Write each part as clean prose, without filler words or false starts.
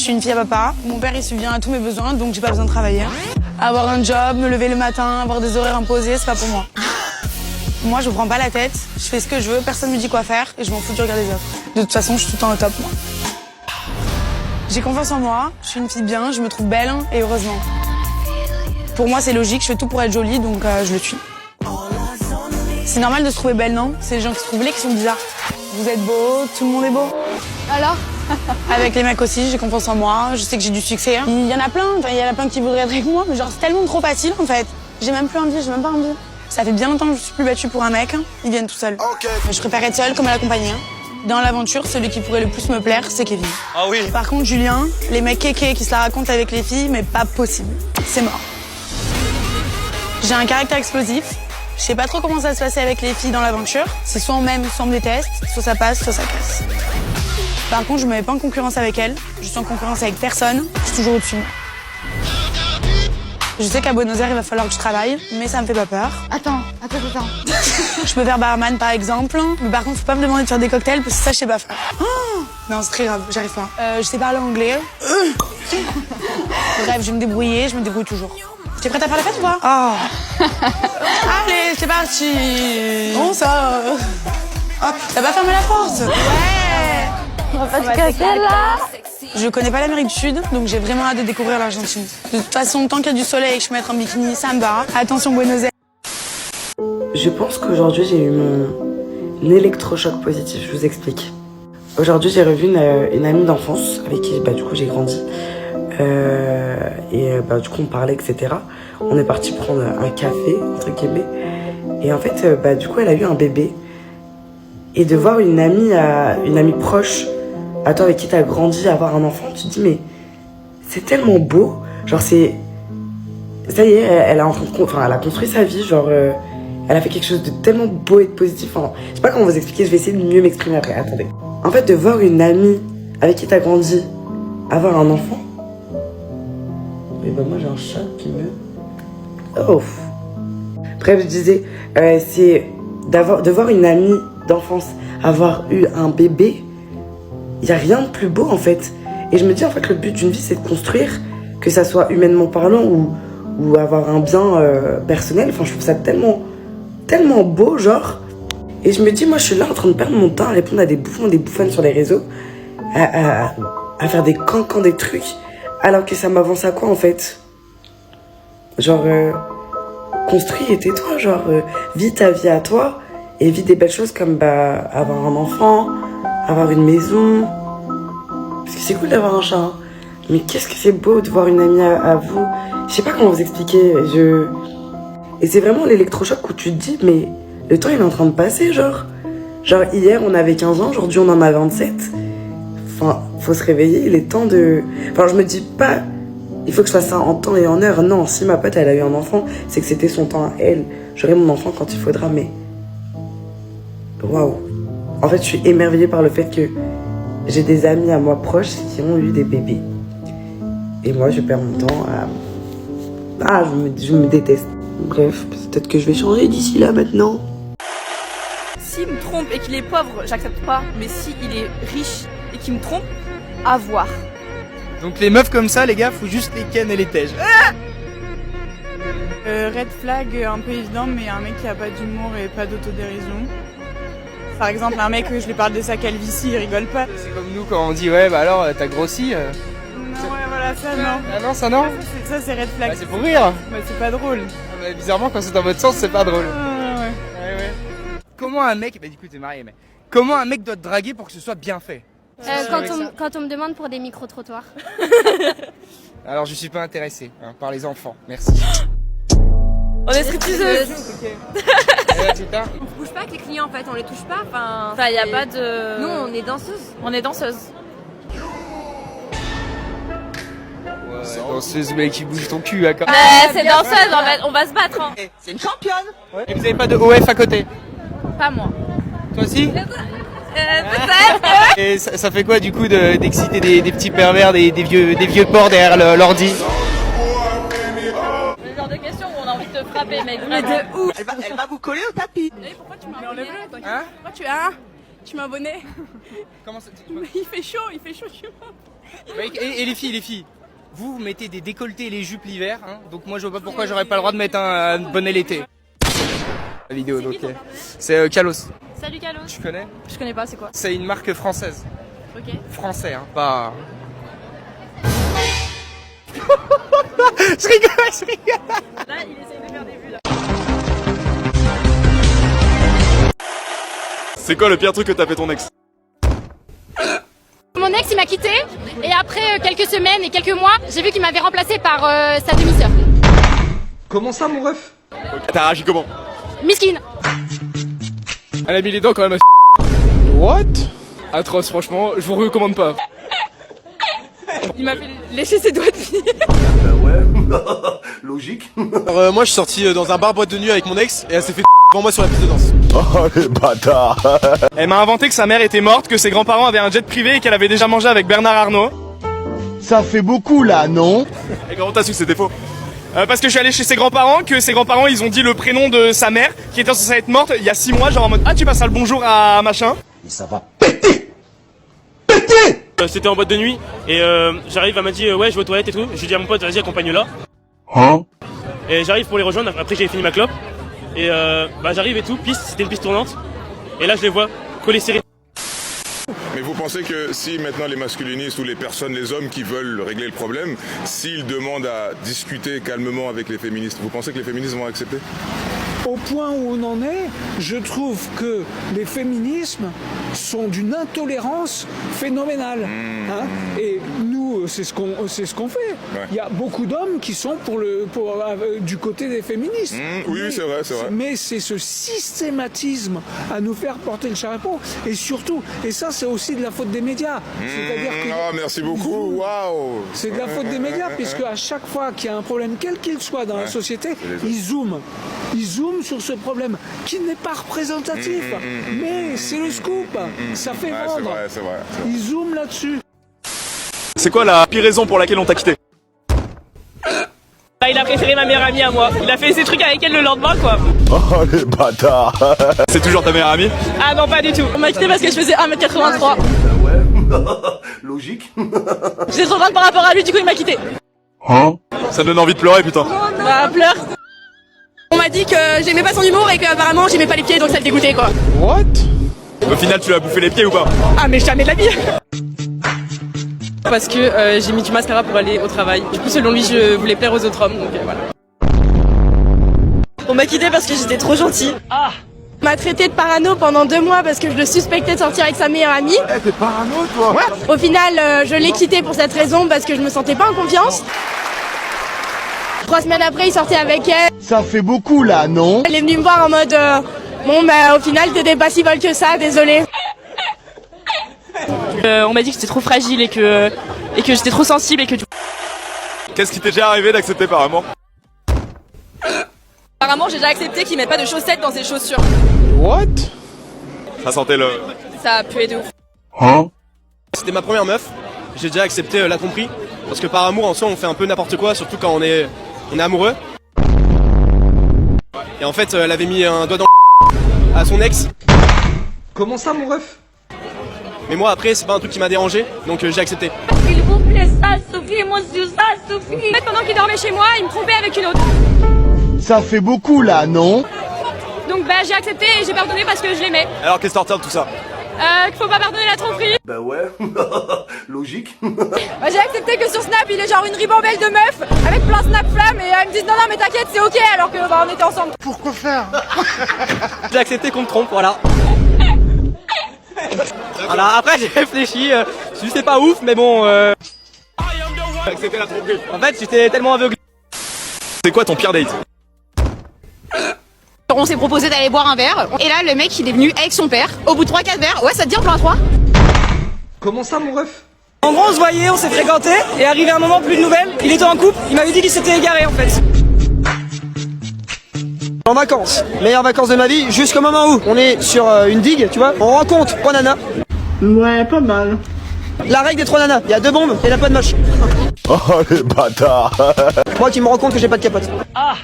Je suis une fille à papa. Mon père, il subvient à tous mes besoins, donc j'ai pas besoin de travailler. Avoir un job, me lever le matin, avoir des horaires imposés, c'est pas pour moi. Moi, je me prends pas la tête. Je fais ce que je veux, personne me dit quoi faire et je m'en fous du regard des autres. De toute façon, je suis tout le temps au top, moi. J'ai confiance en moi, je suis une fille bien, je me trouve belle et heureusement. Pour moi, c'est logique, je fais tout pour être jolie, donc je le suis. C'est normal de se trouver belle, non? C'est les gens qui se trouvent laids qui sont bizarres. Vous êtes beau, tout le monde est beau. Alors? Avec les mecs aussi, j'ai confiance en moi, je sais que j'ai du succès. Il y en a plein, il y en a plein qui voudraient être avec moi, mais genre c'est tellement trop facile en fait. J'ai même plus envie, j'ai même pas envie. Ça fait bien longtemps que je suis plus battue pour un mec, ils viennent tout seuls. Okay. Je préfère être seule que mal accompagnée. Dans l'aventure, celui qui pourrait le plus me plaire, c'est Kevin. Ah oui. Par contre, Julien, les mecs kékés qui se la racontent avec les filles, mais pas possible. C'est mort. J'ai un caractère explosif. Je sais pas trop comment ça va se passer avec les filles dans l'aventure. C'est soit on m'aime, soit on me déteste, soit ça passe, soit ça casse. Par contre, je me mets pas en concurrence avec elle. Je suis en concurrence avec personne. Je suis toujours au-dessus. Je sais qu'à Buenos Aires, il va falloir que je travaille, mais ça me fait pas peur. Attends. Je peux faire barman, par exemple. Mais par contre, faut pas me demander de faire des cocktails, parce que ça, je sais pas faire. Oh non, c'est très grave, j'arrive pas. Je sais parler anglais. Bref, je vais me débrouiller, je me débrouille toujours. T'es prête à faire la fête ou pas? Oh. Allez, c'est parti. Bon, ça... Hop, t'as pas fermé la porte? Ouais. On va pas se casser là. Je connais pas l'Amérique du Sud, donc j'ai vraiment hâte de découvrir l'Argentine. De toute façon, tant qu'il y a du soleil et que je peux mettre en bikini, ça me va. Attention, Buenos Aires. Je pense qu'aujourd'hui, j'ai eu mon électrochoc positif, je vous explique. Aujourd'hui, j'ai revu une amie d'enfance avec qui du coup j'ai grandi. Du coup, on parlait, etc. On est parti prendre un café, entre guillemets. Et en fait, du coup, elle a eu un bébé. Et de voir une amie proche, à toi avec qui t'as grandi, avoir un enfant, tu te dis, mais c'est tellement beau. Genre, ça y est, elle a construit sa vie, genre, elle a fait quelque chose de tellement beau et de positif. Enfin, je sais pas comment vous expliquer, je vais essayer de mieux m'exprimer après, attendez. En fait, de voir une amie avec qui t'as grandi avoir un enfant, mais moi j'ai un chat qui me... Oh. Bref, je disais, c'est de voir une amie d'enfance avoir eu un bébé, il n'y a rien de plus beau en fait. Et je me dis en fait le but d'une vie c'est de construire, que ça soit humainement parlant ou avoir un bien personnel. Enfin je trouve ça tellement beau genre. Et je me dis moi je suis là en train de perdre mon temps à répondre à des bouffons, des bouffonnes sur les réseaux, à faire des cancans, des trucs, alors que ça m'avance à quoi en fait? Genre construis et tais-toi, genre vis ta vie à toi. Et vis des belles choses comme avoir un enfant, avoir une maison. Parce que c'est cool d'avoir un chat. Hein. Mais qu'est-ce que c'est beau de voir une amie à vous. Je sais pas comment vous expliquer. Et c'est vraiment l'électrochoc où tu te dis, mais le temps il est en train de passer, genre. Genre hier on avait 15 ans, aujourd'hui on en a 27. Enfin, faut se réveiller, il est temps de... Enfin, je me dis pas, il faut que je fasse ça en temps et en heure. Non, si ma pote elle a eu un enfant, c'est que c'était son temps à elle. J'aurai mon enfant quand il faudra, mais... Waouh. En fait, je suis émerveillée par le fait que j'ai des amis à moi proches qui ont eu des bébés. Et moi, je perds mon temps à... je me déteste. Bref, peut-être que je vais changer d'ici là maintenant. S'il me trompe et qu'il est pauvre, j'accepte pas. Mais s'il est riche et qu'il me trompe, à voir. Donc les meufs comme ça, les gars, faut juste les ken et les tèges. Red flag, un peu évident, mais un mec qui a pas d'humour et pas d'autodérision. Par exemple, un mec, je lui parle de sa calvitie, il rigole pas. C'est comme nous quand on dit ouais, bah alors t'as grossi. Non, ouais, voilà, ça non. Ah non, ça non. Ça c'est red flag. Bah, c'est pour rire. Bah, c'est pas drôle. Mais bizarrement, quand c'est dans votre sens, c'est pas drôle. Ouais. Ouais. Comment un mec, bah du coup t'es marié, mais comment un mec doit te draguer pour que ce soit bien fait? Quand on me demande pour des micro-trottoirs. Alors je suis pas intéressé par les enfants, merci. On est stripteaseuses. On se bouge pas avec les clients en fait, on les touche pas. Enfin, y a pas de... Nous, on est danseuses. On est danseuses. Ouais, danseuse, mais qui bouge ton cul, quand même. C'est danseuse, on va se battre. Hein. C'est une championne. Ouais. Et vous avez pas de OF à côté? Pas moi. Toi aussi? Peut-être. Et ça fait quoi du coup d'exciter des petits pervers, des vieux porcs derrière l'ordi? Le genre de question où on a envie de te frapper, mec. Mais de ouf. Elle va vous coller au tapis. Pourquoi tu m'as abonné? Hein? Pourquoi tu m'as abonné? Comment ça? Il fait chaud chez moi. Et les filles, vous mettez des décolletés et les jupes l'hiver, hein, donc moi je vois pas pourquoi j'aurais pas le droit de mettre un bonnet l'été. La vidéo, donc c'est Kalos. Salut Kalos. Tu connais? Je connais pas, c'est quoi? C'est une marque française. Ok. Français, hein, pas... je rigole. Là, il essaye de faire des vues là. C'est quoi le pire truc que t'as fait ton ex? Mon ex, il m'a quitté. Et après quelques semaines et quelques mois, j'ai vu qu'il m'avait remplacé par sa demi-sœur. Comment ça, mon ref? T'as réagi comment? Miskine. Elle a mis les dents quand même. What? Atroce, franchement, je vous recommande pas. Il m'a fait lécher ses doigts de pied. Bah ouais, logique. Alors, moi je suis sorti dans un bar boîte de nuit avec mon ex et elle s'est fait devant moi sur la piste de danse. Oh les bâtards. Elle m'a inventé que sa mère était morte, que ses grands-parents avaient un jet privé et qu'elle avait déjà mangé avec Bernard Arnault. Ça fait beaucoup là, non? Et comment t'as su que c'était faux? Parce que je suis allé chez ses grands-parents, que ses grands-parents ils ont dit le prénom de sa mère qui était censée être morte il y a 6 mois, genre en mode ah tu passes le bonjour à machin. Mais ça va péter. Péter. C'était en boîte de nuit et j'arrive, elle m'a dit ouais je vais aux toilettes et tout. Je lui dis à mon pote vas-y accompagne-la. Hein? Et j'arrive pour les rejoindre, après j'ai fini ma clope. Et bah j'arrive et tout, piste, c'était une piste tournante. Et là je les vois collés serrés. Mais vous pensez que si maintenant les masculinistes ou les personnes, les hommes qui veulent régler le problème, s'ils demandent à discuter calmement avec les féministes, vous pensez que les féministes vont accepter? Au point où on en est, je trouve que les féminismes sont d'une intolérance phénoménale. Hein, et nous, c'est ce qu'on fait. Ouais. Il y a beaucoup d'hommes qui sont du côté des féministes. Oui, c'est vrai, c'est vrai. Mais c'est ce systématisme à nous faire porter le chapeau. Et surtout, et ça c'est aussi de la faute des médias. C'est-à-dire que Ah, merci beaucoup, waouh. c'est de la faute des médias, puisque à chaque fois qu'il y a un problème, quel qu'il soit dans la société, ils zooment sur ce problème qui n'est pas représentatif, mais c'est le scoop, ça fait vendre. C'est vrai. Ils zooment là-dessus. C'est quoi la pire raison pour laquelle on t'a quitté? Il a préféré ma meilleure amie à moi. Il a fait ses trucs avec elle le lendemain quoi. Oh les bâtards. C'est toujours ta meilleure amie? Ah non pas du tout. On m'a quitté parce que je faisais 1m83. Bah ouais, logique. J'étais trop grande par rapport à lui, du coup il m'a quitté. Hein? Ça donne envie de pleurer putain. Bah pleure. On m'a dit que j'aimais pas son humour et qu'apparemment j'aimais pas les pieds donc ça le dégoûtait quoi. What? Au final tu lui as bouffé les pieds ou pas? Ah mais jamais de la vie. Parce que j'ai mis du mascara pour aller au travail. Du coup selon lui je voulais plaire aux autres hommes donc voilà. On m'a quitté parce que j'étais trop gentille. Ah. On m'a traité de parano pendant 2 mois parce que je le suspectais de sortir avec sa meilleure amie. T'es parano toi? Au final je l'ai quitté pour cette raison parce que je me sentais pas en confiance. 3 semaines après il sortait avec elle. Ça fait beaucoup là, non? Elle est venue me voir en mode bon bah au final t'étais pas si folle que ça, désolé. On m'a dit que j'étais trop fragile et que j'étais trop sensible et que du coup... Qu'est-ce qui t'est déjà arrivé d'accepter par amour? Apparemment j'ai déjà accepté qu'il mette pas de chaussettes dans ses chaussures. What? Ça sentait le... Ça a pué de ouf. Hein? C'était ma première meuf, j'ai déjà accepté la tromperie. Parce que par amour en soi on fait un peu n'importe quoi, surtout quand on est amoureux. Et en fait elle avait mis un doigt dans à son ex. Comment ça, mon ref? Mais moi après c'est pas un truc qui m'a dérangé, donc j'ai accepté. S'il vous plaît, ça suffit, monsieur, ça suffit. Pendant qu'il dormait chez moi, il me trompait avec une autre. Ça fait beaucoup là, non? Donc bah j'ai accepté et j'ai pardonné parce que je l'aimais. Alors qu'est-ce que t'en retiens de tout ça? Qu'il faut pas pardonner la tromperie. Bah ouais, logique. Bah, j'ai accepté que sur Snap il est genre une ribambelle de meufs avec plein Snap flamme et elles me disent non mais t'inquiète c'est ok alors que bah, on était ensemble. Pourquoi faire? J'ai accepté qu'on me trompe, voilà. Voilà, après j'ai réfléchi, c'est pas ouf mais bon J'ai accepté la tromperie. en fait j'étais tellement aveuglé. C'est quoi ton pire date? On s'est proposé d'aller boire un verre et là le mec il est venu avec son père. Au bout de 3-4 verres, ouais ça te dit un plan à 3? Comment ça, mon ref? En gros on se voyait, on s'est fréquenté et arrivé un moment plus de nouvelles, il était en couple, il m'avait dit qu'il s'était égaré en fait. En vacances, meilleures vacances de ma vie, jusqu'au moment où on est sur une digue, tu vois, on rencontre 3 nanas. Ouais, pas mal. La règle des 3 nanas, il y a 2 bombes et la pas de moche. Oh les bâtards. Moi qui me rends compte que j'ai pas de capote. Ah.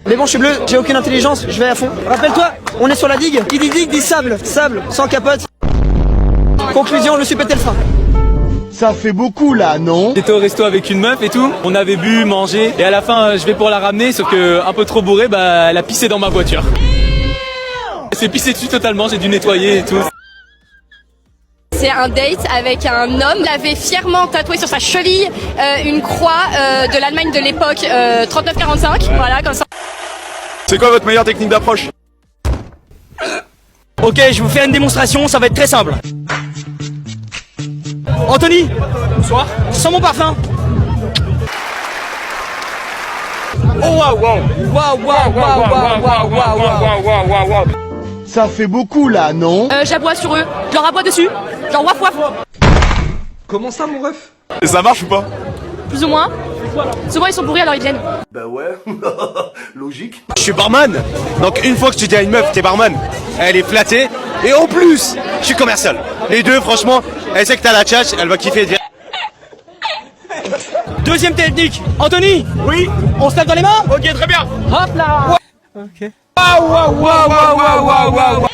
Mais bon je suis bleu, j'ai aucune intelligence, je vais à fond. Rappelle-toi, on est sur la digue, qui dit digue dit sable, sable, sans capote. Conclusion, je me suis pété le frein. Ça fait beaucoup là, non? J'étais au resto avec une meuf et tout, on avait bu, mangé, et à la fin je vais pour la ramener, sauf que un peu trop bourré, bah elle a pissé dans ma voiture. Elle s'est pissée dessus totalement, j'ai dû nettoyer et tout. C'est un date avec un homme. Il avait fièrement tatoué sur sa cheville une croix de l'Allemagne de l'époque 39-45. Voilà, comme ça. C'est quoi votre meilleure technique d'approche? Ok, je vous fais une démonstration, ça va être très simple. Anthony, bonsoir. Sens mon parfum. Oh waouh, waouh, waouh, waouh, waouh, waouh, waouh, waouh, waouh. Ça fait beaucoup là, non? J'aboie sur eux, je leur aboie dessus, genre waf waf. Comment ça mon ref? Et ça marche ou pas? Plus ou moins. Souvent ils sont bourrés alors ils viennent. Bah ouais, logique. Je suis barman. Donc une fois que tu dis à une meuf t'es barman, elle est flattée. Et en plus, je suis commercial. Les deux, franchement, elle sait que t'as la tchatch, elle va kiffer. Deuxième technique, Anthony. Oui. On se lave dans les mains? Ok, très bien. Hop là. Ouais. Ok. Waouh, waouh, waouh, waouh, waouh,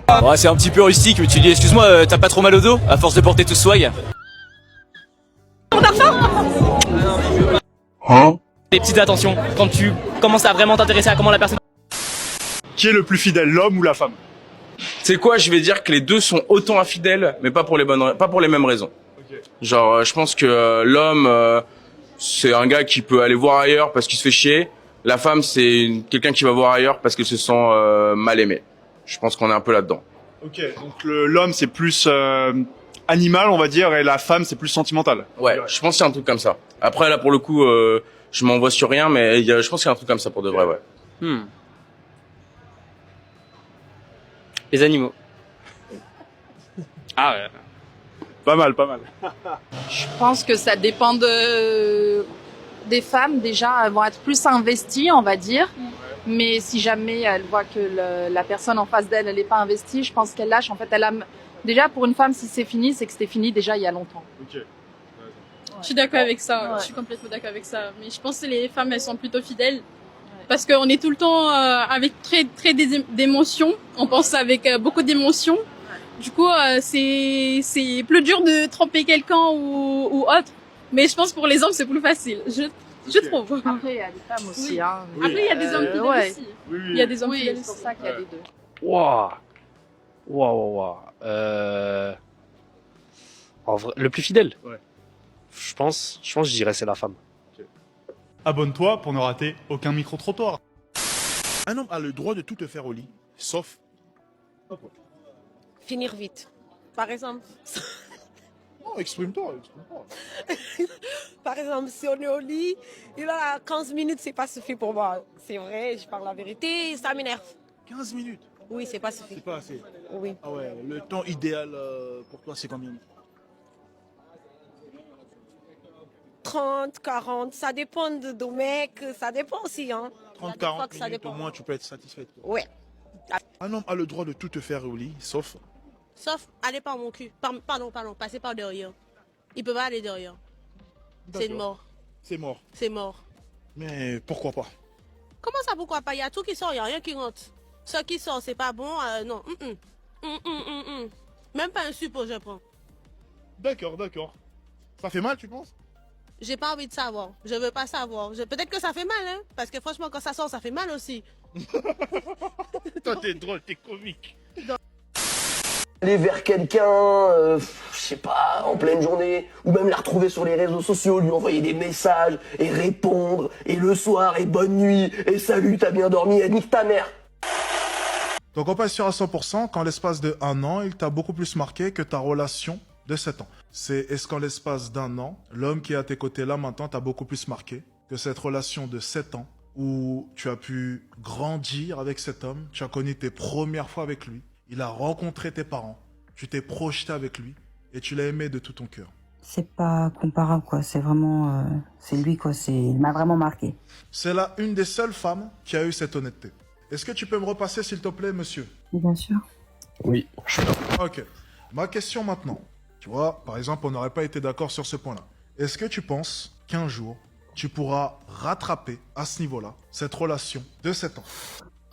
waouh. Ouais, c'est un petit peu rustique, mais tu dis excuse-moi, t'as pas trop mal au dos à force de porter tout ce swag? Hein? Les petites attentions, quand tu commences à vraiment t'intéresser à comment la personne... Qui est le plus fidèle, l'homme ou la femme? C'est quoi, je vais dire que les deux sont autant infidèles, mais pas pour les mêmes raisons. Okay. Genre, je pense que l'homme, c'est un gars qui peut aller voir ailleurs parce qu'il se fait chier. La femme, c'est quelqu'un qui va voir ailleurs parce qu'elle se sent mal aimée. Je pense qu'on est un peu là-dedans. Ok, donc l'homme c'est plus animal, on va dire, et la femme c'est plus sentimental. Ouais, je pense qu'il y a un truc comme ça. Après, là, pour le coup, je m'en vois sur rien, mais je pense qu'il y a un truc comme ça pour de vrai, ouais. Les animaux. Ah ouais. Pas mal, pas mal. Je pense que ça dépend des femmes. Déjà, elles vont être plus investies, on va dire. Mais si jamais elles voient que la personne en face d'elle, elle n'est pas investie, je pense qu'elle lâche. En fait, déjà, pour une femme, si c'est fini, c'est que c'était fini déjà il y a longtemps. Ok. Je suis d'accord avec ça. Ouais. Je suis complètement d'accord avec ça. Mais je pense que les femmes, elles sont plutôt fidèles. Parce qu'on est tout le temps avec très d'émotions. On pense avec beaucoup d'émotions. Du coup, c'est plus dur de tromper quelqu'un ou autre. Mais je pense que pour les hommes, c'est plus facile. Je trouve. Après, il y a des femmes aussi. Oui. Hein. Oui. Après, il y a des hommes fidèles aussi. Oui. Il y a des hommes fidèles c'est pour ça qu'il y a des deux. Waouh. En vrai, le plus fidèle. Ouais. Je pense, je dirais c'est la femme. Abonne-toi pour ne rater aucun micro-trottoir. Un homme a le droit de tout te faire au lit, sauf... Finir vite. Par exemple. Non, exprime-toi. Par exemple, si on est au lit, il a 15 minutes, c'est pas suffisant pour moi. C'est vrai, je parle la vérité, ça m'énerve. 15 minutes? Oui, c'est pas suffisant. C'est pas assez? Oui. Ah ouais, le temps idéal pour toi, c'est combien? 30, 40, ça dépend de mec, ça dépend aussi. Hein. 30, 40 minutes, au moins, tu peux être satisfaite. Ouais. Un homme a le droit de tout te faire au lit, sauf... Sauf aller par mon cul. Pardon, passer par derrière. Il peut pas aller derrière. C'est une mort. C'est mort. C'est mort. Mais pourquoi pas? Comment ça, pourquoi pas? Il y a tout qui sort, il n'y a rien qui rentre. Ce qui sort, c'est pas bon, non. Même pas un suppôt, je prends. D'accord. Ça fait mal, tu penses? J'ai pas envie de savoir. Je veux pas savoir. Peut-être que ça fait mal, hein. Parce que franchement, quand ça sort, ça fait mal aussi. Toi, t'es drôle, t'es comique. Aller vers quelqu'un, je sais pas, en pleine journée, ou même la retrouver sur les réseaux sociaux, lui envoyer des messages, et répondre, et le soir, et bonne nuit, et salut, t'as bien dormi, et nique ta mère. Donc on passe sur à 100% qu'en l'espace de 1 an, il t'a beaucoup plus marqué que ta relation de 7 ans. Est-ce qu'en l'espace d'1 an, l'homme qui est à tes côtés là maintenant t'a beaucoup plus marqué que cette relation de 7 ans où tu as pu grandir avec cet homme, tu as connu tes premières fois avec lui, il a rencontré tes parents, tu t'es projeté avec lui et tu l'as aimé de tout ton cœur. C'est pas comparable, quoi. C'est vraiment... c'est lui, quoi. Il m'a vraiment marqué. C'est là une des seules femmes qui a eu cette honnêteté. Est-ce que tu peux me repasser, s'il te plaît, monsieur? Bien sûr. Oui, je suis là. Ok. Ma question maintenant. Tu vois, par exemple, on n'aurait pas été d'accord sur ce point-là. Est-ce que tu penses qu'un jour, tu pourras rattraper à ce niveau-là cette relation de 7 ans?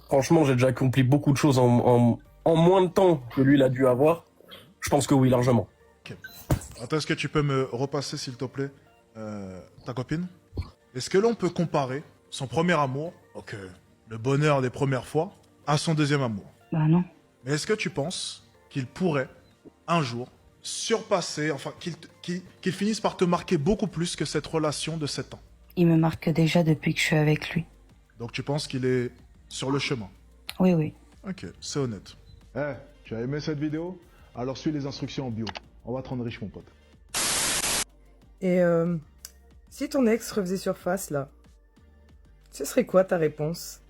Franchement, j'ai déjà accompli beaucoup de choses en moins de temps que lui, il a dû avoir. Je pense que oui, largement. Ok. Attends, est-ce que tu peux me repasser, s'il te plaît, ta copine? Est-ce que l'on peut comparer son premier amour, donc le bonheur des premières fois, à son deuxième amour? Bah non. Mais est-ce que tu penses qu'il pourrait, un jour, surpasser, enfin, qu'il finisse par te marquer beaucoup plus que cette relation de 7 ans? Il me marque déjà depuis que je suis avec lui. Donc tu penses qu'il est sur le chemin? Oui, oui. Ok, c'est honnête. Eh, tu as aimé cette vidéo? Alors suis les instructions en bio. On va te rendre riche, mon pote. Et si ton ex refaisait surface, là, ce serait quoi ta réponse?